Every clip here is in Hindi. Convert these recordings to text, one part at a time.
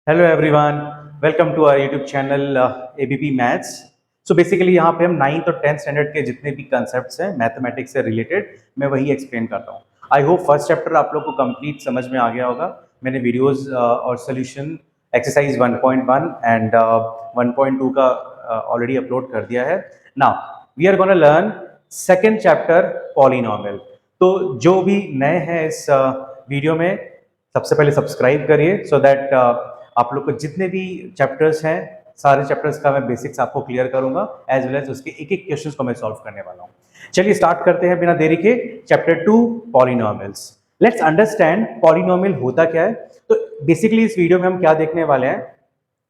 Hello everyone, welcome to our YouTube channel ABP maths. So basically यहाँ पे हम 9th और 10th स्टैंडर्ड के जितने भी कंसेप्ट्स हैं मैथमेटिक्स से रिलेटेड मैं वही एक्सप्लेन करता हूँ। आई होप फर्स्ट चैप्टर आप लोग को कंप्लीट समझ में आ गया होगा। मैंने वीडियोस और सोल्यूशन एक्सरसाइज 1.1 एंड 1.2 का ऑलरेडी अपलोड कर दिया है। Now we are gonna learn second chapter polynomial. तो जो भी नए हैं इस वीडियो में सबसे पहले सब्सक्राइब करिए सो दैट आप लोग को जितने भी चैप्टर्स हैं सारे चैप्टर्स का मैं बेसिक्स आपको क्लियर करूंगा एज वेल एज उसके एक एक क्वेश्चंस को मैं सॉल्व करने वाला हूं। चलिए स्टार्ट करते हैं बिना देरी के। Chapter 2 polynomials. Let's understand polynomial होता क्या है। तो बेसिकली इस वीडियो में हम क्या देखने वाले हैं,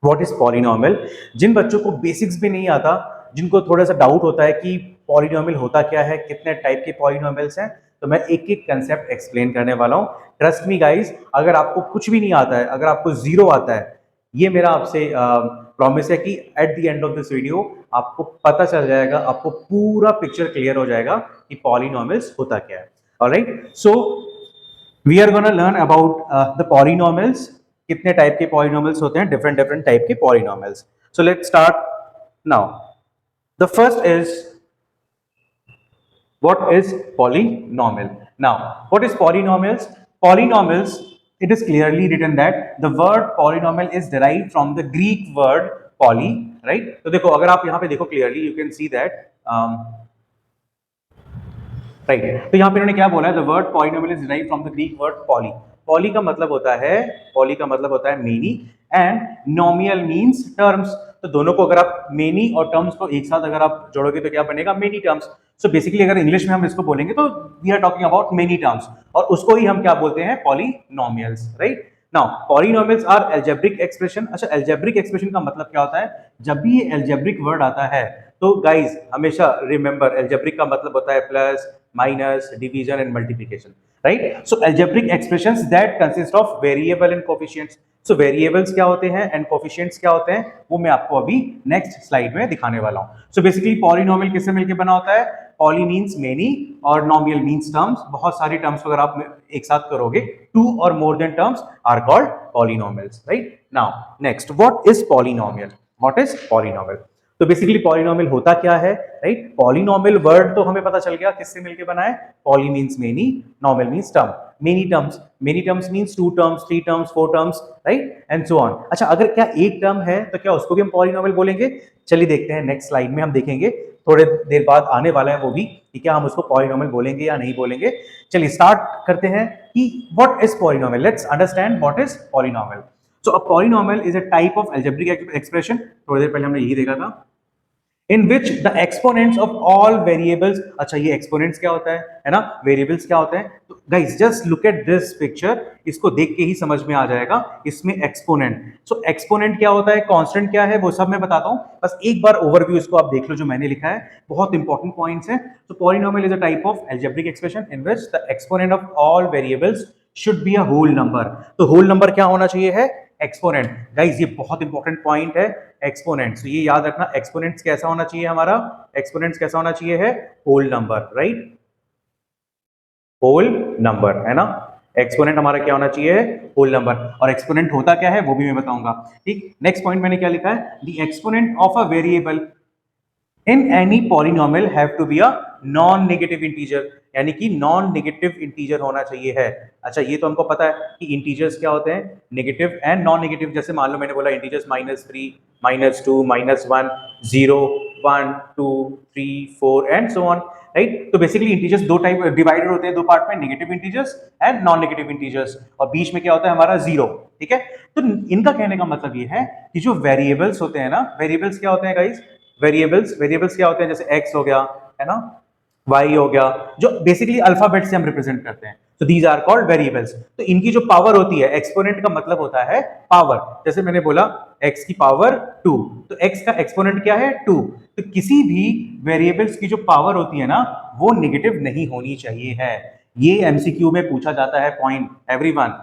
व्हाट इज पॉलिनॉमियल। जिन बच्चों को बेसिक्स भी नहीं आता, जिनको थोड़ा सा डाउट होता है कि पॉलिनॉमियल होता क्या है, कितने टाइप के पॉलिनॉमियल्स हैं, तो मैं एक एक कंसेप्ट एक्सप्लेन करने वाला हूं। ट्रस्ट मी गाइस, अगर आपको कुछ भी नहीं आता है, अगर आपको जीरो आता है, ये मेरा आपसे प्रॉमिस है कि at the end of this video आपको पता चल जाएगा, आपको पूरा पिक्चर क्लियर हो जाएगा कि पॉलिनॉमियल्स होता क्या है। Alright, so we are gonna learn about the polynomials. कितने टाइप के पॉलिनॉमियल्स होते हैं, डिफरेंट डिफरेंट टाइप के polynomials. So let's start now. The first is what is polynomial. Now what is polynomials? Polynomials, it is clearly written that the word polynomial is derived from the Greek word poly, right? तो देखो, अगर आप यहाँ पे देखो clearly you can see that right तो यहाँ पे इन्होंने क्या बोला है, the word polynomial is derived from the Greek word poly. Poly का मतलब होता है मेनी एंड नॉमियल मींस टर्म्स। तो दोनों को अगर आप मेनी और टर्म्स को एक साथ अगर आप जोड़ोगे तो क्या बनेगा, मेनी टर्म्स। सो बेसिकली अगर इंग्लिश में हम इसको बोलेंगे तो we are talking about many terms, और उसको ही हम क्या बोलते हैं, polynomials, right. Now polynomials are algebraic expression. अच्छा, एल्जेब्रिक एक्सप्रेशन का मतलब क्या होता है, जब भी ये एल्जेब्रिक वर्ड आता है तो गाइज हमेशा रिमेंबर, एल्जेब्रिक का मतलब होता है plus, minus, division and multiplication, right. So algebraic expressions that consist of variable and coefficients. So variables क्या होते हैं एंड कोफिशिएंट्स क्या होते हैं, वो मैं आपको अभी नेक्स्ट स्लाइड में दिखाने वाला हूं। सो बेसिकली पॉलिनोमियल किससे मिलकर बना होता है, पॉली मींस मेनी और नॉमियल मींस टर्म्स। बहुत सारी टर्म्स अगर आप एक साथ करोगे, टू और more than terms are called polynomials, right. Now next, what is polynomial, what is polynomial. तो बेसिकली पॉलिनोमियल होता क्या है, राइट। पॉलिनोमियल वर्ड तो हमें पता चल गया किससे मिलके बना है, poly means many, nomial means term. Many terms means 2 terms, 3 terms, 4 terms, right and so on. अच्छा, अगर क्या एक टर्म है तो क्या उसको भी हम पॉलिनोमियल बोलेंगे। चलिए देखते हैं, नेक्स्ट स्लाइड में हम देखेंगे, थोड़े देर बाद आने वाला है वो भी, कि क्या हम उसको पॉलिनोमियल बोलेंगे या नहीं बोलेंगे। चलिए स्टार्ट करते हैं कि what is polynomial. Let's understand what is polynomial. So a polynomial is a type of algebraic expression, थोड़ी देर पहले हमने यही देखा था, in which the exponents of all variables। अच्छा, ये exponents क्या होता है ना, variables क्या होते हैं। तो guys just look at this picture, इसको देख के ही समझ में आ जाएगा इसमें exponent। so exponent क्या होता है, constant क्या है, वो सब मैं बताता हूँ, बस एक बार overview इसको आप देख लो जो मैंने लिखा है, बहुत इंपॉर्टेंट पॉइंट्स हैं। so polynomial is a type of algebraic expression in which the exponent of all variables should be a whole number। तो whole number क्या होना चाहिए है, एक्सपोनेंट। गाइज ये बहुत इंपॉर्टेंट पॉइंट है, एक्सपोनेंट्स। ये याद रखना, एक्सपोनेंट्स कैसा होना चाहिए हमारा, एक्सपोनेंट्स कैसा होना चाहिए है, whole number, right, whole number है ना। एक्सपोनेंट हमारा क्या होना चाहिए, होल नंबर। और एक्सपोनेंट होता क्या है वो भी मैं बताऊंगा, ठीक। नेक्स्ट पॉइंट मैंने क्या लिखा है, the exponent of a variable in any polynomial have to be a non negative integer, यानी कि नॉन नेगेटिव इंटीजर होना चाहिए है। अच्छा, ये तो हमको पता है कि इंटीजर्स क्या होते हैं, नेगेटिव एंड नॉन नेगेटिव। जैसे मान लो मैंने बोला integers -3, -2, -1, 0, 1, 2, 3, 4 and so on, right. तो बेसिकली इंटीजर्स दो टाइप डिवाइडेड होते हैं, दो पार्ट में, negative integers and non negative integers, और बीच में क्या होता है हमारा, जीरो, ठीक है। तो इनका कहने का मतलब ये है कि जो वेरिएबल्स होते हैं ना, वेरिएबल्स क्या होते हैं गाइस, वेरिएबल्स क्या होते हैं, जैसे x हो गया, है ना, y हो गया, जो बेसिकली अल्फाबेट से हम रिप्रेजेंट करते हैं, तो दीज आर कॉल्ड वेरिएबल्स। तो इनकी जो पावर होती है, एक्सपोनेंट का मतलब होता है पावर। जैसे मैंने बोला x की पावर 2, तो x का एक्सपोनेंट क्या है, 2। तो किसी भी वेरिएबल्स की जो पावर होती है ना, वो नेगेटिव नहीं होनी चाहिए है। ये एमसीक्यू में पूछा जाता है पॉइंट, एवरीवन।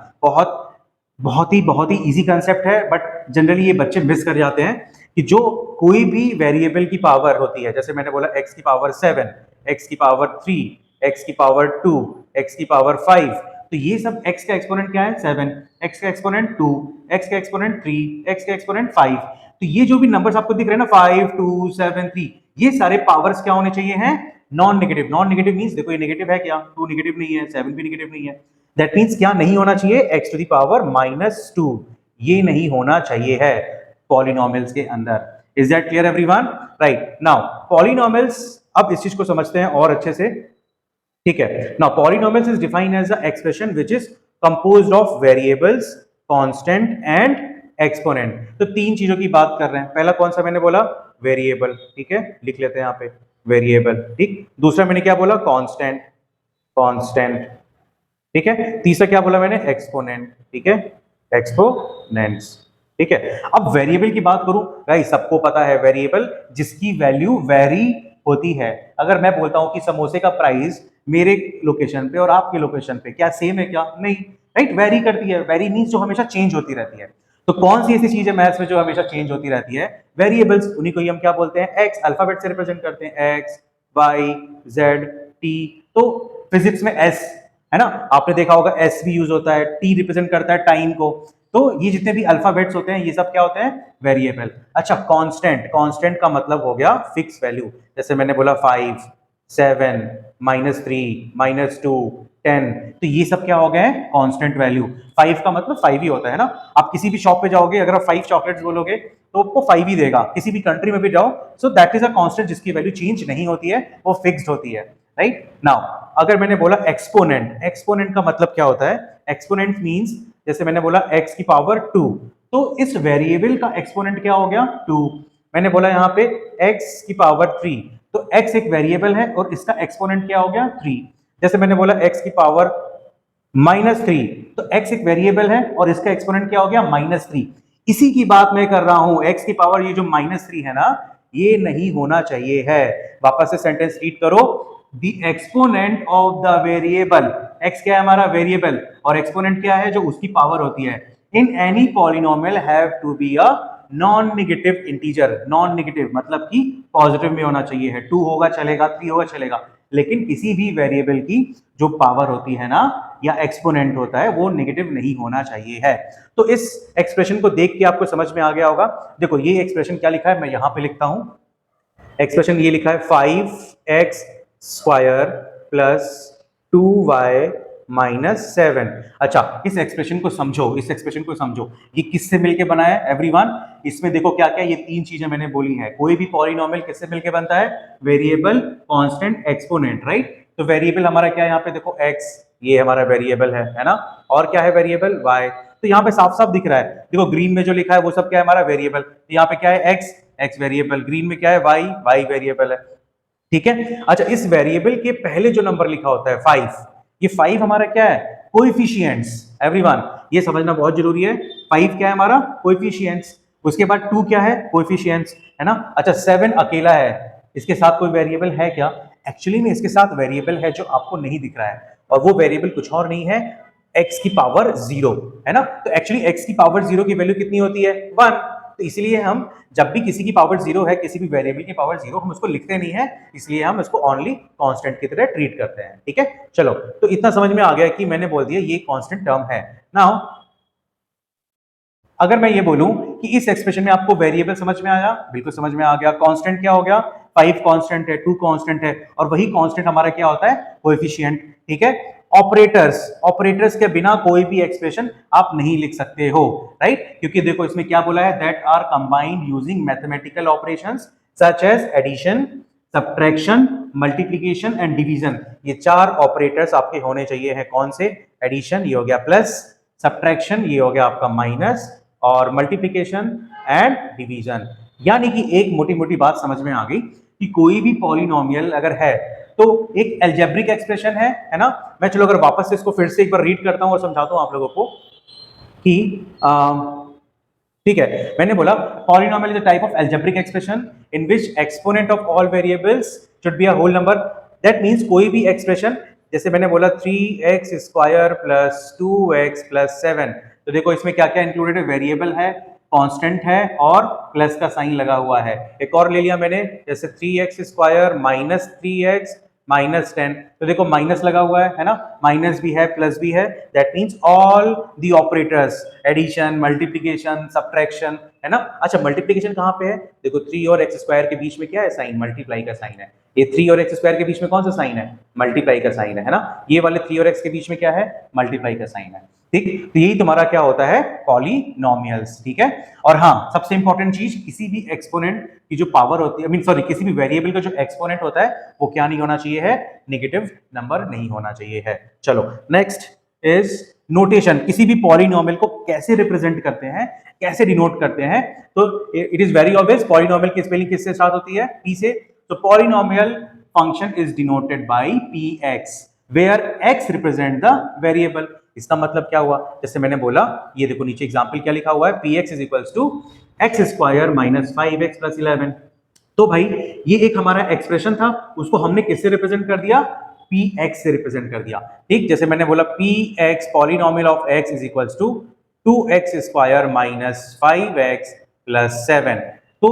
बहुत ही इजी कंसेप्ट है, बट जनरली ये बच्चे मिस कर जाते हैं कि जो कोई भी वेरिएबल की पावर होती है, जैसे मैंने बोला x की पावर 7, x की पावर 3, x की पावर 2, x की पावर 5, तो ये सब x का एक्सपोनेंट क्या है 7, x का एक्सपोनेंट 2, x का एक्सपोनेंट 3, x का एक्सपोनेंट 5। तो ये जो भी नंबर्स आपको दिख रहे हैं ना 5, 2, 7, 3, ये सारे पावर्स क्या होने चाहिए हैं non negative. Non negative means देखो ये नेगेटिव है क्या, 2 नेगेटिव नहीं है, 7 भी नेगेटिव नहीं है, दैट मींस क्या नहीं होना चाहिए x टू द पावर -2, ये नहीं होना चाहिए है पॉलिनोमियल्स के अंदर। Is that clear everyone? Right, now polynomials, अब इस चीज को समझते हैं और अच्छे से, ठीक है। Now polynomials is defined as a expression which is composed of variables, constant and exponent. तो तीन चीजों की बात कर रहे हैं। पहला कौन सा मैंने बोला, वेरिएबल, ठीक है, लिख लेते हैं यहाँ पे वेरिएबल, ठीक। दूसरा मैंने क्या बोला, कांस्टेंट, कांस्टेंट, ठीक है। तीसरा क्या बोला मैंने, एक्सपोनेंट, ठीक है, एक्सपोनेंट्स, ठीक है। अब वेरिएबल की बात करूं, गाइस सबको पता है वेरिएबल जिसकी वैल्यू वेरी होती है। अगर मैं बोलता हूं कि समोसे का प्राइस मेरे लोकेशन पे और आपके लोकेशन पे क्या सेम है क्या, नहीं, राइट, वेरी करती है। वेरी मींस जो हमेशा चेंज होती रहती है। तो कौन सी ऐसी चीज है मैथ्स में जो हमेशा चेंज होती रहती है, वेरिएबल्स। उन्हीं को ही हम क्या बोलते हैं, एक्स, अल्फाबेट से रिप्रेजेंट करते हैं, एक्स, वाई, जेड, टी। तो फिजिक्स में एस है ना, आपने देखा होगा एस भी यूज होता है, टी रिप्रेजेंट करता है टाइम को। तो ये जितने भी अल्फाबेट्स होते हैं ये सब क्या होते हैं, वेरिएबल। अच्छा, कांस्टेंट, कांस्टेंट का मतलब हो गया फिक्स वैल्यू। जैसे मैंने बोला 5, 7, -3, -2, 10, तो ये सब क्या हो गए कांस्टेंट वैल्यू। 5 का मतलब 5 ही होता है ना। आप किसी भी शॉप पे जाओगे, अगर आप 5 चॉकलेट्स बोलोगे तो आपको 5 ही देगा। किसी भी कंट्री में भी जाओ, so that is a constant जिसकी वैल्यू चेंज नहीं होती है, वो फिक्स्ड होती है, राइट। नाउ अगर मैंने बोला एक्सपोनेंट, एक्सपोनेंट का मतलब क्या होता है, एक्सपोनेंट मींस जैसे मैंने बोला x की पावर 2, तो इस वेरिएबल का एक्सपोनेंट क्या हो गया 2। मैंने बोला यहाँ पे x की पावर 3, तो x एक वेरिएबल है और इसका एक्सपोनेंट क्या हो गया 3। जैसे मैंने बोला x की पावर -3, तो x एक वेरिएबल है और इसका एक्सपोनेंट क्या हो गया -3। इसी की बात मैं कर रहा हूं, x की पावर ये जो -3 है ना, ये नहीं होना चाहिए है। वापस से सेंटेंस रीड करो, the exponent of the variable, x क्या है हमारा वेरिएबल, और एक्सपोनेंट क्या है जो उसकी पावर होती है, in any polynomial have to be a non negative integer. Non negative मतलब कि पॉजिटिव में होना चाहिए है, 2 होगा चलेगा, 3 होगा चलेगा, लेकिन किसी भी वेरिएबल की जो पावर होती है ना या एक्सपोनेंट होता है वो नेगेटिव नहीं होना चाहिए है। तो इस एक्सप्रेशन को देख के आपको समझ में आ गया होगा। देखो ये एक्सप्रेशन क्या लिखा है, मैं यहां पे लिखता हूं। एक्सप्रेशन ये लिखा है 5x स्क्वायर प्लस 2y -7। अच्छा, इस एक्सप्रेशन को समझो, इस एक्सप्रेशन को समझो, ये किससे मिलके बना है एवरीवन। इसमें देखो क्या क्या, ये तीन चीजें मैंने बोली है। कोई भी पॉलिनोमियल किससे मिलके बनता है, वेरिएबल, कांस्टेंट, एक्सपोनेंट, राइट। तो वेरिएबल हमारा क्या है, यहाँ पे देखो x, ये हमारा वेरिएबल है ना, और क्या है वेरिएबल y। तो यहाँ पे साफ साफ दिख रहा है, देखो ग्रीन में जो लिखा है वो सब क्या है हमारा वेरिएबल। तो यहाँ पे क्या है x वेरिएबल, ग्रीन में क्या है y वेरिएबल है, ठीक है। अच्छा, इस वेरिएबल के पहले जो नंबर लिखा होता है 5, ये 5 हमारा क्या है, कोएफिशिएंट्स। एवरीवन ये समझना बहुत जरूरी है, 5 क्या है हमारा कोएफिशिएंट्स, उसके बाद 2 क्या है कोएफिशिएंट्स, है ना। अच्छा, 7 अकेला है, इसके साथ कोई वेरिएबल है क्या, एक्चुअली में इसके साथ वेरिएबल है जो आपको नहीं दिख रहा है, और वो वेरिएबल कुछ और नहीं है, x की पावर 0, है ना। तो एक्चुअली x की पावर 0 की वैल्यू कितनी होती है 1। तो इसलिए हम जब भी किसी की पावर 0 है, किसी भी वेरिएबल की पावर 0, हम उसको लिखते नहीं है, इसलिए हम इसको ओनली कांस्टेंट की तरह ट्रीट करते हैं, ठीक है। चलो, तो इतना समझ में आ गया कि मैंने बोल दिया ये कांस्टेंट टर्म है। नाउ अगर मैं ये बोलूं कि इस एक्सप्रेशन में आपको वेरिएबल समझ में आया, बिल्कुल समझ में आ गया। कांस्टेंट क्या हो गया, 5 कांस्टेंट है, 2 कांस्टेंट है, और वही कांस्टेंट हमारा क्या होता है, कोएफिशिएंट, ठीक है। ऑपरेटर्स, ऑपरेटर्स के बिना कोई भी एक्सप्रेशन आप नहीं लिख सकते हो, राइट। क्योंकि देखो इसमें क्या बोला है, that are combined using mathematical operations such as addition, subtraction, multiplication and division. ये 4 ऑपरेटर्स आपके होने चाहिए हैं। कौन से, एडिशन ये हो गया प्लस, सब्ट्रैक्शन ये हो गया आपका माइनस, और मल्टीप्लिकेशन एंड डिवीजन। यानी कि एक मोटी मोटी बात समझ में आ गई कि कोई भी पॉलिनोमियल अगर है तो एक अलजेब्रिक एक्सप्रेशन है ना। मैं चलो अगर वापस से इसको फिर से एक बार रीड करता हूं और समझाता हूं आप लोगों को कि ठीक है, मैंने बोला polynomial is a type of algebraic expression in which exponent of all variables should be a whole number. That means कोई भी एक्सप्रेशन, जैसे मैंने बोला 3x square plus 2x plus 7, तो देखो इसमें क्या क्या इंक्लूडेड है, वेरिएबल है, कांस्टेंट है, और प्लस का साइन लगा हुआ है। एक और ले लिया मैंने, जैसे 3x स्क्वायर माइनस 3x -10, तो देखो माइनस लगा हुआ है ना, माइनस भी है प्लस भी है, that means all the operators, addition, multiplication, subtraction, है ना। अच्छा मल्टीप्लीकेशन कहाँ पे है, देखो 3 और एक्स स्क्वायर के बीच में क्या है साइन, मल्टीप्लाई का साइन है। ये 3 और एक्स स्क्वायर के बीच में कौन सा साइन है, मल्टीप्लाई का साइन है ना। ये वाले 3 और एक्स के बीच में क्या है, मल्टीप्लाई का साइन है, ठीक। तो यही तुम्हारा क्या होता है, पॉलिनोमियल्स, ठीक है। और हाँ सबसे इंपॉर्टेंट चीज, किसी भी एक्सपोनेंट की जो पावर होती है, सॉरी किसी भी वेरिएबल का जो एक्सपोनेंट होता है वो क्या नहीं होना चाहिए है, नेगेटिव नंबर नहीं होना चाहिए है। चलो नेक्स्ट इज नोटेशन, किसी भी पॉलिनोमियल को कैसे रिप्रेजेंट करते हैं, कैसे डिनोट करते हैं। तो it is very obvious, polynomial की स्पेलिंग किससे स्टार्ट होती है, पी से। तो polynomial function is denoted by p x, where x represent the variable. इसका मतलब क्या हुआ, जैसे मैंने बोला, ये देखो नीचे एग्जांपल क्या लिखा हुआ है, p x is equals to x square minus 5x plus 11। तो भाई ये एक हमारा एक्सप्रेशन था, उसको हमने किससे रिप्रेजेंट कर दिया, पी एक्स से रिप्रेजेंट कर दिया, ठीक। जैसे मैंने बोला p x polynomial of x is equals to 2x square minus 5x plus 7। तो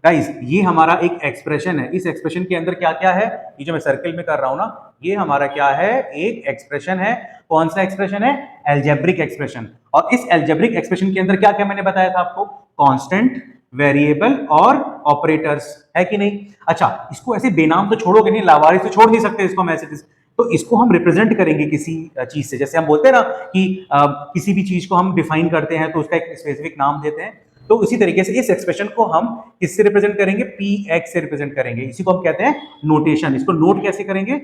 गाइस ये हमारा एक एक्सप्रेशन है, इस एक्सप्रेशन के अंदर क्या क्या है, ये जो मैं सर्किल में कर रहा हूं ना, ये हमारा क्या है, एक एक्सप्रेशन है। कौन सा एक्सप्रेशन है, एल्जेब्रिक एक्सप्रेशन। और इस एल्जेब्रिक एक्सप्रेशन के अंदर क्या क्या मैंने बताया था आपको, कांस्टेंट, वेरिएबल और ऑपरेटर्स, है कि नहीं। अच्छा इसको ऐसे बेनाम तो छोड़ोगे नहीं, लावारिस तो छोड़ नहीं सकते इसको मैसेज, तो इसको हम रिप्रेजेंट करेंगे किसी चीज से। जैसे हम बोलते हैं ना कि किसी भी चीज को हम डिफाइन करते हैं तो उसका एक स्पेसिफिक नाम देते हैं, तो उसी तरीके से इस एक्सप्रेशन को हम किससे रिप्रेजेंट करेंगे, पी एक्स से रिप्रेजेंट करेंगे। इसी को हम कहते हैं नोटेशन। इसको नोट कैसे करेंगे,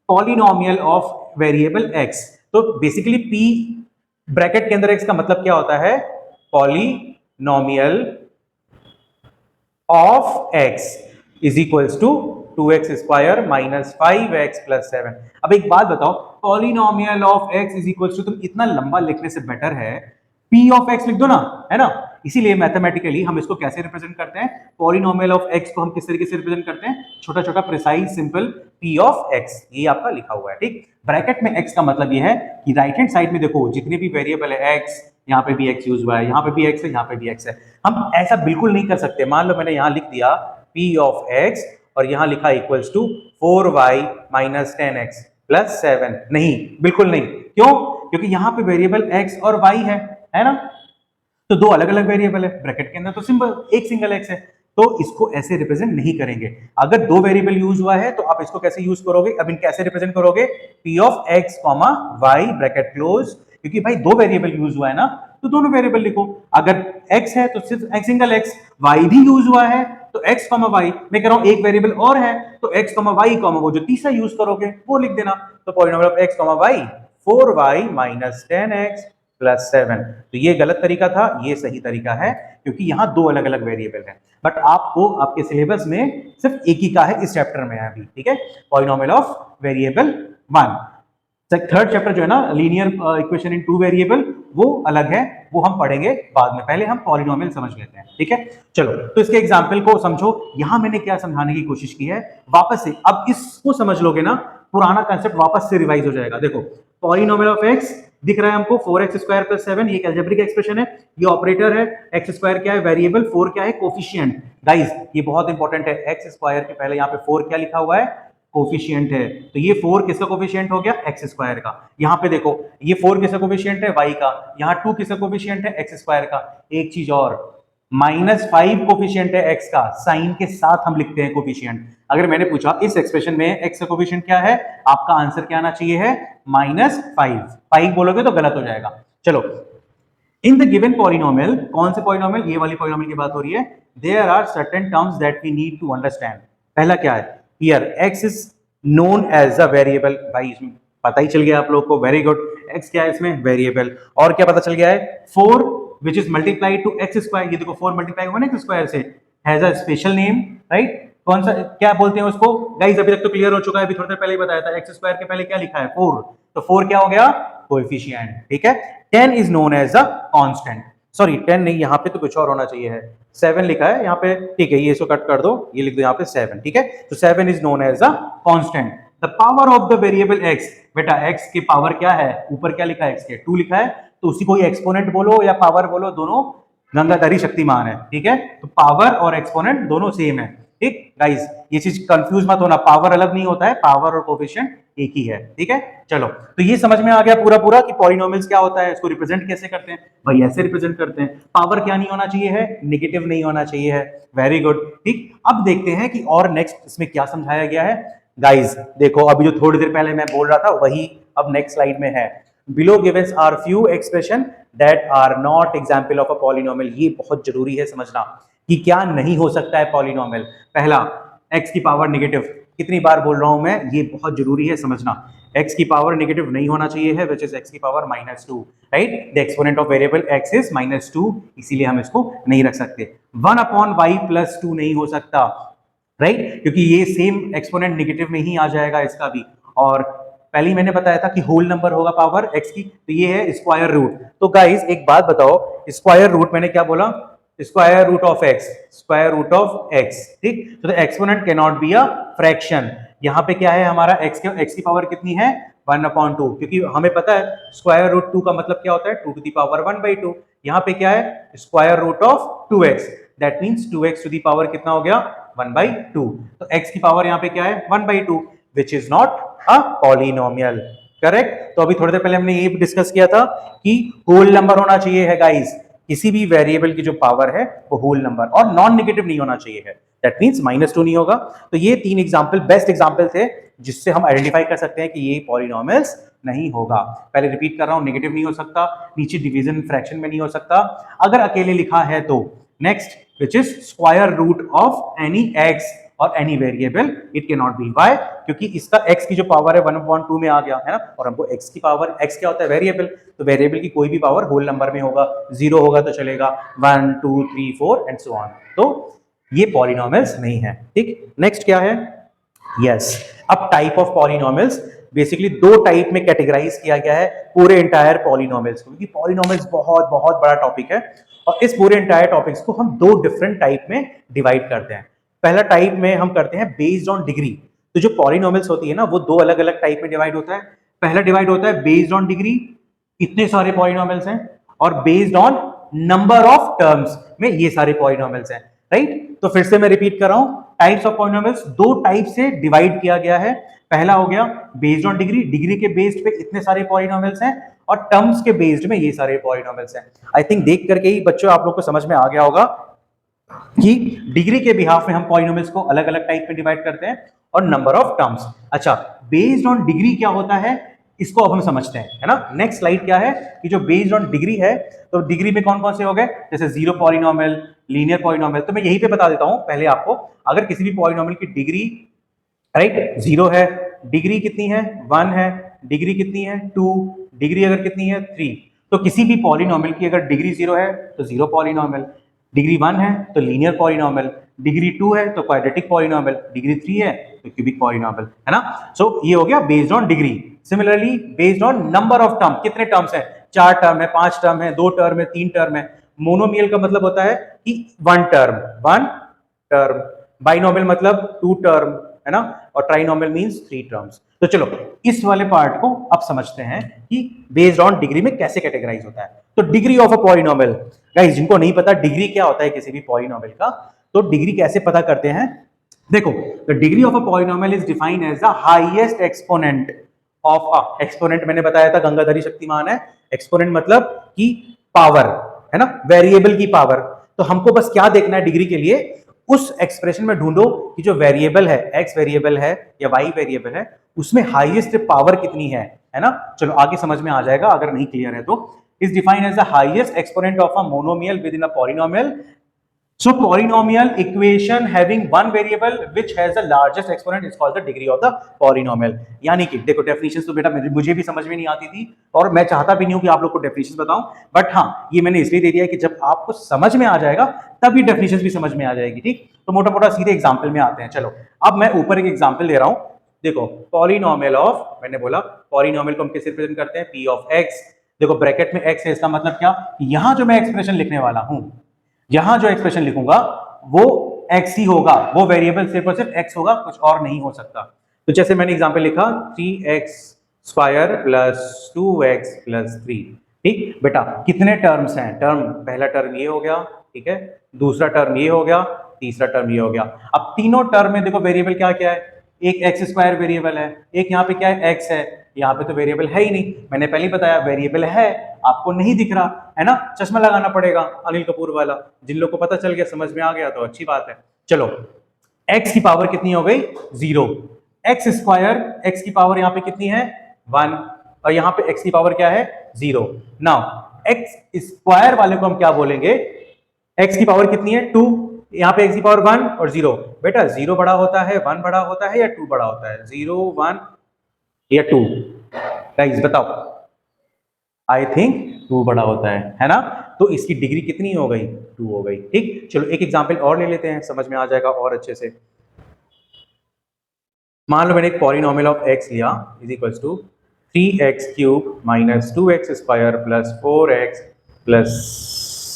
पॉलिनोमियल ऑफ वेरिएबल एक्स। तो बेसिकली पी ब्रैकेट के अंदर एक्स का मतलब क्या होता है, polynomial of x is equals to 2x square minus 5x plus 7। अब एक बात बताओ, polynomial of x is equals to, तुम इतना लंबा लिखने से बेटर है p ऑफ x लिख दो ना, है ना। इसीलिए मैथमेटिकली हम इसको कैसे रिप्रेजेंट करते हैं, पॉलिनोमियल ऑफ x को हम किस तरीके से रिप्रेजेंट करते हैं, छोटा छोटा precise simple p of x, ये आपका लिखा हुआ है, ठीक। ब्रैकेट में x का मतलब ये है कि राइट हैंड साइड में देखो जितने भी वेरिएबल है x, यहाँ पे भी x यूज हुआ है, यहाँ पे भी x है, यहाँ पे भी x है। हम ऐसा बिल्कुल नहीं कर सकते, मान लो मैंने यहाँ लिख दिया p ऑफ x और यहाँ लिखा equals to 4y minus 10x plus 7, नहीं बिल्कुल नहीं। क्यों, क्योंकि यहाँ पे वेरिएबल x और y है ना, तो दो अलग अलग वेरिएबल है, ब्रैकेट के अंदर तो सिंपल एक सिंगल x है, तो इसको ऐसे रिप्रेजेंट नहीं करेंगे। अगर दो वेरिएबल यूज हुआ है तो आप इसको कैसे यूज करोगे, अब इन कैसे रिप्रेजेंट करोगे, p of x comma y bracket close, क्योंकि भाई दो वेरिएबल यूज हुआ है ना, तो दोनों वेरिएबल लिखो। अगर x है तो सिर्फ एक सिंगल x, y भी यूज हुआ है तो x कॉमा y, मैं कह रहा हूं एक वेरिएबल और है तो x कॉमा y कॉमा वो जो तीसरा यूज करोगे वो लिख देना। तो polynomial of x comma y 4y minus 10x plus 7। तो ये गलत तरीका था, ये सही तरीका है, क्योंकि यहाँ दो अलग अलग वेरिएबल हैं। बट आपको आपके सिलेबस में सिर्फ एक ही का है, इस चैप्टर में है अभी, ठीक है, polynomial of variable 1। Third chapter जो है ना, linear equation in two variable, वो अलग है, वो हम पढ़ेंगे बाद में, पहले हम पॉलिनोमियल समझ लेते हैं, ठीक है। चलो तो इसके एग्जांपल को समझो, यहां मैंने क्या समझाने की कोशिश की है वापस से, अब इसको समझ लोगे ना, पुराना कंसेप्ट वापस से रिवाइज हो जाएगा। देखो पॉलिनोमियल ऑफ एक्स दिख रहा है हमको 4x स्क्वायर प्लस 7, ये एक अलजेब्रिक एक्सप्रेशन है, ये ऑपरेटर है, x स्क्वायर क्या है वेरिएबल, 4 क्या है कोफिशिएंट। गाइस ये बहुत इंपॉर्टेंट है, x स्क्वायर के पहले यहाँ पे 4 क्या लिखा हुआ है, कोफिशिएंट है, तो ये 4 किसका कोफिशिएंट हो गया, एक्स स्क्वायर का। यहाँ पे देखो ये 4 किसका कोफिशिएंट है, y का, यहाँ 2 किसका कोफिशिएंट है, एक्स स्क्वायर का। एक चीज और, -5 कोफिशिएंट है x का, साइन के साथ हम लिखते हैं कोफिशिएंट। अगर मैंने पूछा इस एक्सप्रेशन में x का कोफिशिएंट क्या है, आपका आंसर क्या आना चाहिए है, -5। 5 बोलोगे तो गलत हो जाएगा। चलो इन द गिवन पॉलिनोमियल, कौन से पॉलिनोमियल, ये वाली पॉलिनोमियल की बात हो रही है, there are certain terms that we need to understand. पहला क्या है, here x is known as a variable, भाई इसमें पता ही चल गया आप लोग को, वेरी गुड। x क्या है इसमें, वेरिएबल। और क्या पता चल गया है, 4 which is multiplied to x square, ये देखो 4 मल्टीप्लाई हुआ ना x स्क्वायर से, has a special name, right. कौन सा, क्या बोलते हैं उसको, गाइस अभी तक तो क्लियर हो चुका है, अभी थोड़ी देर पहले ही बताया था, x स्क्वायर के पहले क्या लिखा है 4, तो 4 क्या हो गया, कोएफिशिएंट, ठीक है। 10 is known as a constant, sorry 10 नहीं, यहाँ पे तो कुछ और होना चाहिए है, 7 लिखा है यहाँ पे, ठीक है, ये इसको कट कर दो, ये लिख दो यहाँ पे 7, ठीक है। तो 7 is known as a constant. The power of the variable x, बेटा x की पावर क्या है, ऊपर क्या लिखा है x के 2 लिखा है, तो उसी को एक्सपोनेंट बोलो या पावर बोलो, दोनों गंगाधरी शक्तिमान है, ठीक है। तो पावर और एक्सपोनेंट दोनों सेम है। ठीक गाइस, ये चीज कंफ्यूज मत होना, पावर अलग नहीं होता है, पावर और कोफिशिएंट एक ही है, ठीक है। चलो, तो ये समझ में आ गया पूरा पूरा कि पॉलिनोमियल्स क्या होता है, इसको रिप्रेजेंट कैसे करते हैं। भाई ऐसे रिप्रेजेंट करते हैं, पावर क्या नहीं होना चाहिए है, नेगेटिव नहीं होना चाहिए है। वेरी गुड, ठीक। अब देखते हैं कि और नेक्स्ट इसमें क्या समझाया गया है। गाइस देखो, अभी जो थोड़ी देर पहले मैं बोल रहा था वही अब नेक्स्ट स्लाइड में है। Below given are few expression that are not example of a polynomial. ये बहुत जरूरी है समझना कि क्या नहीं हो सकता है पॉलिनोमियल। पहला, एक्स की पावर नेगेटिव। कितनी बार बोल रहा हूं मैं, ये बहुत जरूरी है समझना। एक्स की पावर नेगेटिव नहीं होना चाहिए है, विच इज एक्स की power -2, right. The exponent of variable x is -2, इसीलिए हम इसको नहीं रख सकते। 1/y + 2 नहीं हो सकता, राइट, क्योंकि ये सेम एक्सपोनेंट नेगेटिव में ही आ जाएगा इसका भी। और पहले ही मैंने बताया था कि होल नंबर होगा पावर एक्स की, तो ये है स्क्वायर रूट। तो गाइस एक बात बताओ, स्क्वायर रूट मैंने क्या बोला, square root of x, square root of x, ठीक। तो the exponent can not be a fraction. यहाँ पे क्या है हमारा, एक्स की पावर कितनी है, 1/2, क्योंकि हमें पता है स्क्वायर रूट 2 का मतलब क्या होता है, 2 टू द पावर 1/2। यहाँ पे क्या है, square root of 2x, that means 2x to the power कितना हो गया, 1/2। तो x की पावर यहाँ पे क्या है, 1/2, which is not a polynomial, correct. तो अभी थोड़ी देर पहले हमने ये डिस्कस किया था कि होल नंबर होना चाहिए है गाइस, किसी भी वेरिएबल की जो पावर है वो होल नंबर, और नॉन नेगेटिव नहीं होना चाहिए है, दैट मींस -2 नहीं होगा। तो ये 3 एग्जांपल बेस्ट एग्जांपल थे जिससे हम आइडेंटिफाई कर सकते हैं कि ये पॉलिनोमियल्स नहीं होगा। पहले रिपीट कर रहा हूं, नेगेटिव नहीं हो सकता, नीचे डिवीजन फ्रैक्शन में नहीं हो सकता, अगर अकेले लिखा है तो। Next, which is square root of any X और any variable, it can not be. Why, क्योंकि इसका x की जो पावर है 1/2 में आ गया है ना, और हमको x की पावर, x क्या होता है, वेरिएबल, तो वेरिएबल की कोई भी पावर होल नंबर में होगा, 0 होगा तो चलेगा, 1 2 3 4 एंड सो ऑन। तो ये पॉलिनोमियल्स नहीं है, ठीक। नेक्स्ट क्या है, यस, अब type of polynomials basically 2 type में कैटेगराइज किया गया है पूरे इंटायर पॉलिनोमियल्स को, क्योंकि पॉलिनोमियल्स बहुत बहुत बड़ा टॉपिक है, और इस पूरे इंटायर टॉपिक्स को हम 2 डिफरेंट टाइप में डिवाइड करते हैं। पहला टाइप में हम करते हैं बेस्ड ऑन डिग्री। तो जो पॉलिनोमियल्स होती है ना, वो 2 अलग अलग टाइप में डिवाइड होता है। पहला डिवाइड होता है बेस्ड ऑन डिग्री, इतने सारे पॉलिनोमियल्स हैं, और based on number of terms में ये सारे पॉलिनोमियल्स हैं, राइट। तो फिर से मैं रिपीट कर रहा हूं, टाइप्स ऑफ पॉलिनोमियल्स 2 टाइप से डिवाइड किया गया है। पहला हो गया बेस्ड ऑन डिग्री, डिग्री के बेस्ड पे इतने सारे पॉलिनोमियल्स हैं, और टर्म्स के बेस्ड में ये सारे पॉलिनोमियल्स हैं। आई थिंक देख करके ही बच्चों आप लोग को समझ में आ गया होगा कि डिग्री के बिहाफ में हम पॉलिनोमियल्स को अलग अलग टाइप में डिवाइड करते हैं, और नंबर ऑफ टर्म्स। अच्छा, बेस्ड ऑन डिग्री क्या होता है, इसको अब हम समझते हैं, है ना। नेक्स्ट स्लाइड क्या है कि जो बेस्ड ऑन डिग्री है, तो डिग्री में कौन कौन से हो गए, जैसे जीरो पॉलिनोमियल, लीनियर पॉलिनोमियल। तो मैं यहीं पे बता देता हूं पहले आपको, अगर किसी भी पॉलिनोमियल की डिग्री, राइट, 0 है, डिग्री कितनी है, 1 है, डिग्री कितनी है, 2, डिग्री अगर कितनी है, 3, तो किसी भी पॉलिनोमियल की अगर डिग्री 0 है तो जीरो पॉलिनोमियल, डिग्री 1 है तो लीनियर पॉलिनोमियल, डिग्री 2 है तो क्वाड्रेटिक पॉलिनोमियल, डिग्री 3 है तो क्यूबिक पॉलिनोमियल, है ना। सो ये हो गया based on degree. Similarly based on number of term, कितने टर्म्स हैं, 4 टर्म है, 5 टर्म है, 2 टर्म है, 3 टर्म है। मोनोमियल का मतलब होता है कि 1 टर्म, बाइनोमियल मतलब 2 टर्म, है ना, और ट्राइनोमियल मींस 3 टर्म्स। तो चलो इस वाले पार्ट को अब समझते हैं कि बेस्ड ऑन डिग्री में कैसे कैटेगराइज होता है। तो degree of a polynomial, guys जिनको नहीं पता डिग्री क्या होता है किसी भी पॉलिनोमियल का, तो डिग्री कैसे पता करते हैं, देखो, the degree of a polynomial is defined as the highest exponent of a, exponent मैंने बताया था गंगाधरी शक्तिमान है, एक्सपोनेंट मतलब कि पावर, है ना, वेरिएबल की पावर। तो हमको बस क्या देखना है डिग्री के लिए, उस एक्सप्रेशन में ढूंढो कि जो वेरिएबल है, एक्स वेरिएबल है या वाई वेरिएबल है, उसमें हाईएस्ट पावर कितनी है ना। चलो आगे समझ में आ जाएगा अगर नहीं क्लियर है तो। Is defined as the highest exponent of a monomial within a polynomial. So polynomial equation having one variable which has the largest exponent is called the degree of the polynomial। यानी कि देखो डेफिनेशंस तो बेटा मुझे भी समझ में नहीं आती थी, और मैं चाहता भी नहीं हूं कि आप लोग को डेफिनेशंस बताऊं, बट हाँ ये मैंने इसलिए दे दिया है कि जब आपको समझ में आ जाएगा तभी डेफिनेशंस भी समझ में आ जाएगी, ठीक। तो मोटा मोटा सीधे एग्जाम्पल में आते हैं। चलो अब मैं ऊपर एक एग्जाम्पल दे रहा हूं, देखो पॉलिनोमियल ऑफ, मैंने बोला पॉलिनोमियल को हम कैसे रिप्रेजेंट करते हैं, p ऑफ x। देखो ब्रैकेट में x है, इसका मतलब क्या, यहां जो मैं एक्सप्रेशन लिखने वाला हूं, यहां जो एक्सप्रेशन लिखूंगा वो x ही होगा, वो वेरिएबल सिर्फ और सिर्फ x होगा, कुछ और नहीं हो सकता। तो जैसे मैंने एग्जांपल लिखा 3x square plus 2x plus 3, ठीक बेटा कितने टर्म्स हैं, टर्म, पहला टर्म ये हो गया, ठीक है, दूसरा टर्म ये हो गया, तीसरा टर्म ये हो गया। अब तीनों टर्म में देखो वेरिएबल क्या क्या है, एक एक्स स्क्वायर वेरिएबल है, एक यहाँ पे क्या है एक्स है, यहाँ पे तो वेरिएबल है ही नहीं, मैंने पहले ही बताया वेरिएबल है, आपको नहीं दिख रहा है ना, चश्मा लगाना पड़ेगा अनिल कपूर वाला। जिन लोग को पता चल गया, समझ में आ गया तो अच्छी बात है। चलो x की पावर कितनी हो गई, 0, एक्स स्क्वायर, x की पावर यहाँ पे कितनी है 1, और यहाँ पे x की पावर क्या है 0। नाउ x स्क्वायर वाले को हम क्या बोलेंगे, x की पावर कितनी है 2, यहाँ पे x की पावर 1 और 0। बेटा 0 बड़ा होता है 1 बड़ा होता है या 2 बड़ा होता है, 0 1 या 2, गाइस बताओ। आई थिंक 2 बड़ा होता है ना, तो इसकी डिग्री कितनी हो गई, 2 हो गई। ठीक, चलो एक एग्जांपल और ले लेते हैं, समझ में आ जाएगा और अच्छे से। मान लो मैंने एक पॉलिनोमियल ऑफ x लिया is equal to 3x cube minus 2x square plus 4x plus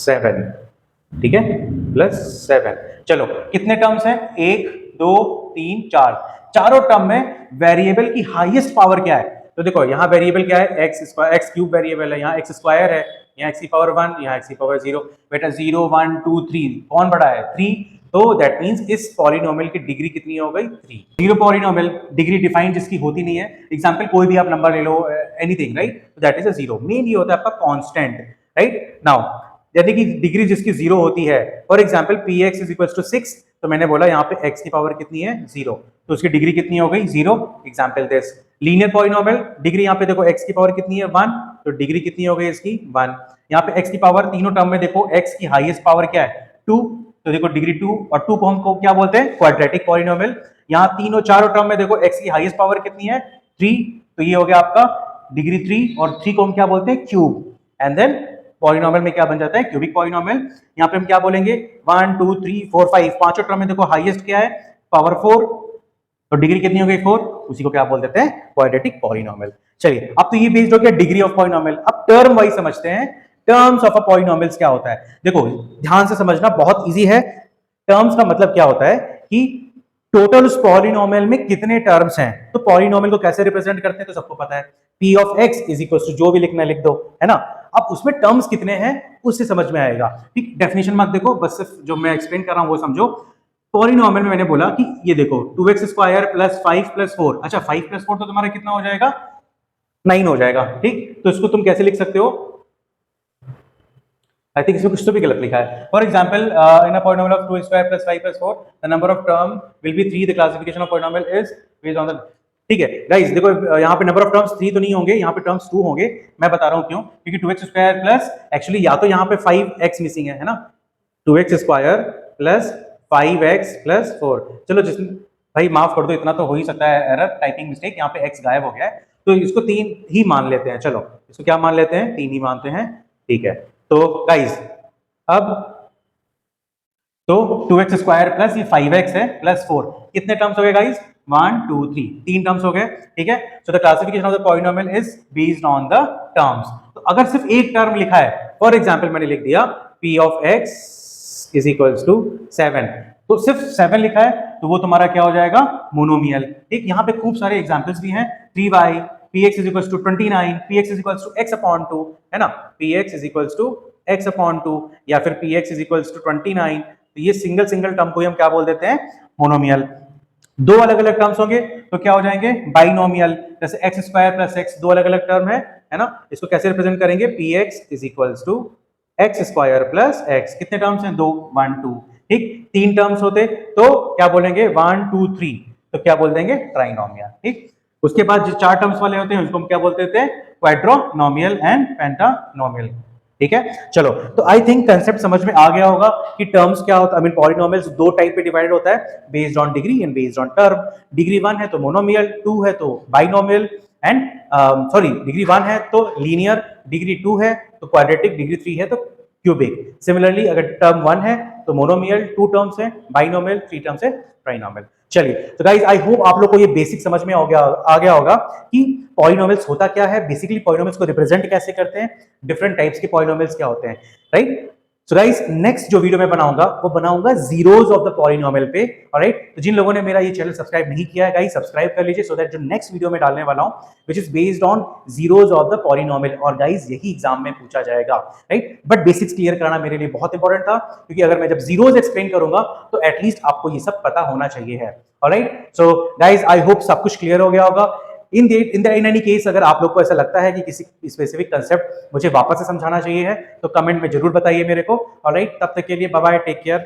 7, ठीक है, प्लस 7। चलो कितने टर्म्स हैं, 1 2 3 4, चारों टर्म में वेरिएबल की हाईएस्ट पावर क्या है, तो देखो यहाँ वेरिएबल क्या है x square, x cube variable है, यहाँ एक्स स्क्वायर है, यहाँ एक्स की पावर 1, यहाँ एक्स की पावर 0। बेटा 0 1 2 3 कौन बड़ा है, 3, तो दैट मींस इस पॉलिनोमियल की डिग्री कितनी हो गई 3। जीरो पॉलिनोमियल डिग्री डिफाइन जिसकी होती नहीं है, एग्जांपल कोई भी आप नंबर ले लो anything, right, that is a zero. Main ये होता है आपका कांस्टेंट, राइट। नाउ यदि कि डिग्री जिसकी 0 होती है, for example px is equal to 6, तो मैंने बोला यहाँ पे x की पावर कितनी है 0, तो उसकी डिग्री कितनी हो गई 0। Example this linear polynomial, degree यहाँ पे देखो x की पावर कितनी है 1, तो डिग्री कितनी हो गई इसकी 1। यहाँ पे x की पावर तीनों टर्म में देखो x की हाईएस्ट पावर क्या है 2, तो देखो डिग्री 2, और 2 को हम क्या बोलते हैं क्वाड्रेटिक पॉलिनोमियल। यहाँ तीनों चारों टर्म में देखो x की हाईएस्ट पावर कितनी है 3, तो ये हो गया आपका डिग्री 3, और 3 को हम क्या बोलते हैं क्यूब, एंड देन पॉलिनोमियल में क्या बन जाता है क्यूबिक पॉलिनोमियल। यहाँ पे हम क्या बोलेंगे 1 2 3 4 5, पांचों टर्म में देखो हाईएस्ट क्या है पावर 4, तो डिग्री कितनी हो गई 4, उसी को क्या बोल देते हैं क्वाड्रेटिक पॉलिनोमियल। चलिए अब तो ये बेस्ड हो गया डिग्री ऑफ पॉलिनोमियल। अब टर्म वाइज समझते हैं, टर्म्स ऑफ अ पॉलिनोमियल्स क्या होता है। देखो ध्यान से समझना, बहुत इजी है। टर्म्स का मतलब क्या होता है कि टोटल उस पॉलिनोमियल में कितने टर्म्स हैं। तो पॉलिनोमियल को कैसे रिप्रेजेंट करते हैं तो सबको पता है, p of x is equal to जो भी लिखना है लिख दो, है ना। अब उसमें टर्म्स कितने हैं उससे समझ में आएगा, ठीक। डेफिनेशन मत देखो, बस सिर्फ जो मैं एक्सप्लेन कर रहा हूं वो समझो। पॉलिनोमियल में मैंने बोला कि ये देखो 2x स्क्वायर प्लस 5 प्लस 4, अच्छा 5 प्लस 4 तो तुम्हारा कितना हो जाएगा 9 हो जाएगा, ठीक। तो इसको तुम कैसे लिख सकते हो, आई थिंक इसमें कुछ तो भी गलत लिखा है। For example in a polynomial of 2 square plus 5 plus 4 the number of term will be 3, the classification of polynomial is based on the, ठीक है गाइस। देखो यहाँ पे नंबर ऑफ टर्म्स 3 तो नहीं होंगे, यहाँ पे टर्म्स 2 होंगे। मैं बता रहा हूँ क्यों, क्योंकि 2x स्क्वायर प्लस, एक्चुअली या तो यहाँ पे 5x मिसिंग है ना, 2x square plus 5x plus 4। चलो जिस भाई माफ कर दो, इतना तो हो ही सकता है एरर, टाइपिंग मिस्टेक, यहाँ पे x गायब हो गया है, तो इसको 3 ही मान लेते हैं। चलो इसको क्या मान लेते हैं, 3 ही मानते हैं, ठीक है। तो गाइस अब तो 2x स्क्वायर प्लस ये 5x है प्लस 4, कितने टर्म्स हो गए गाइस 1 2 3, 3 टर्म्स हो गए, ठीक है। So the classification of the polynomial is based on the terms. तो अगर सिर्फ एक टर्म लिखा है, फॉर एग्जांपल मैंने लिख दिया p of x is equals to 7, तो सिर्फ 7 लिखा है तो वो तुम्हारा क्या हो जाएगा मोनोमियल, ठीक। यहाँ पे खूब सारे एग्जांपल्स भी हैं, 3y px is equals to 29, px is equals to x upon 2, है ना, px is equals to x upon 2, या फिर px इज इक्वल्स टू 29, तो ये सिंगल सिंगल टर्म को हम क्या बोल देते हैं मोनोमियल। दो अलग अलग टर्म्स होंगे तो क्या हो जाएंगे बाइनोमियल, जैसे एक्स स्क्वायर प्लस एक्स दो अलग अलग टर्म है ना, इसको कैसे रिप्रेजेंट करेंगे px is equals to x square plus x, कितने टर्म्स हैं 2 1 2, ठीक। 3 टर्म्स होते तो क्या बोलेंगे 1 2 3, तो क्या बोल देंगे ट्राइनोमियल, ठीक। उसके बाद जो 4 टर्म्स वाले होते हैं उसको हम क्या बोलते थे क्वाड्रोनोमियल एंड पेंटानोमियल, ठीक है। चलो तो आई थिंक कंसेप्ट समझ में आ गया होगा कि टर्म्स क्या होता है, आई मीन पॉलिनोमियल्स दो टाइप पे डिवाइडेड होता है, based on degree and based on term. Degree 1 है तो मोनोमियल, 2 है तो बाइनोमियल, एंड सॉरी डिग्री 1 है तो लीनियर, डिग्री 2 है तो क्वाड्रेटिक, डिग्री 3 है तो क्यूबिक। सिमिलरली अगर टर्म 1 है तो मोनोमियल, 2 टर्म्स है बाइनोमियल, 3 टर्म्स है ट्राइनोमियल। चलिए तो गाइस आई होप आप लोग को ये बेसिक समझ में आ गया होगा कि पॉलिनोमियल्स होता क्या है, बेसिकली पॉलिनोमियल्स को रिप्रेजेंट कैसे करते हैं, डिफरेंट टाइप्स के पॉलिनोमियल्स क्या होते हैं, राइट। सो गाइस नेक्स्ट जो वीडियो मैं बनाऊंगा वो बनाऊंगा जीरोस ऑफ द पॉलिनोमियल पे। ऑलराइट, तो जिन लोगों ने मेरा ये चैनल सब्सक्राइब नहीं किया है गाइस सब्सक्राइब कर लीजिए, सो दैट जो नेक्स्ट वीडियो में डालने वाला हूं which is based on zeros of the polynomial, और गाइस यही एग्जाम में पूछा जाएगा। राइट, बट बेसिक्स क्लियर कराना मेरे लिए बहुत इंपॉर्टेंट था, क्योंकि अगर मैं जब जीरोस एक्सप्लेन करूंगा तो एटलीस्ट आपको ये सब पता होना चाहिए है। Alright, so guys I hope सब कुछ क्लियर हो गया होगा। इन एनी केस अगर आप लोग को ऐसा लगता है कि किसी स्पेसिफिक कंसेप्ट मुझे वापस से समझाना चाहिए है तो कमेंट में जरूर बताइए मेरे को। ऑलराइट, तब तक के लिए बाय बाय, टेक केयर।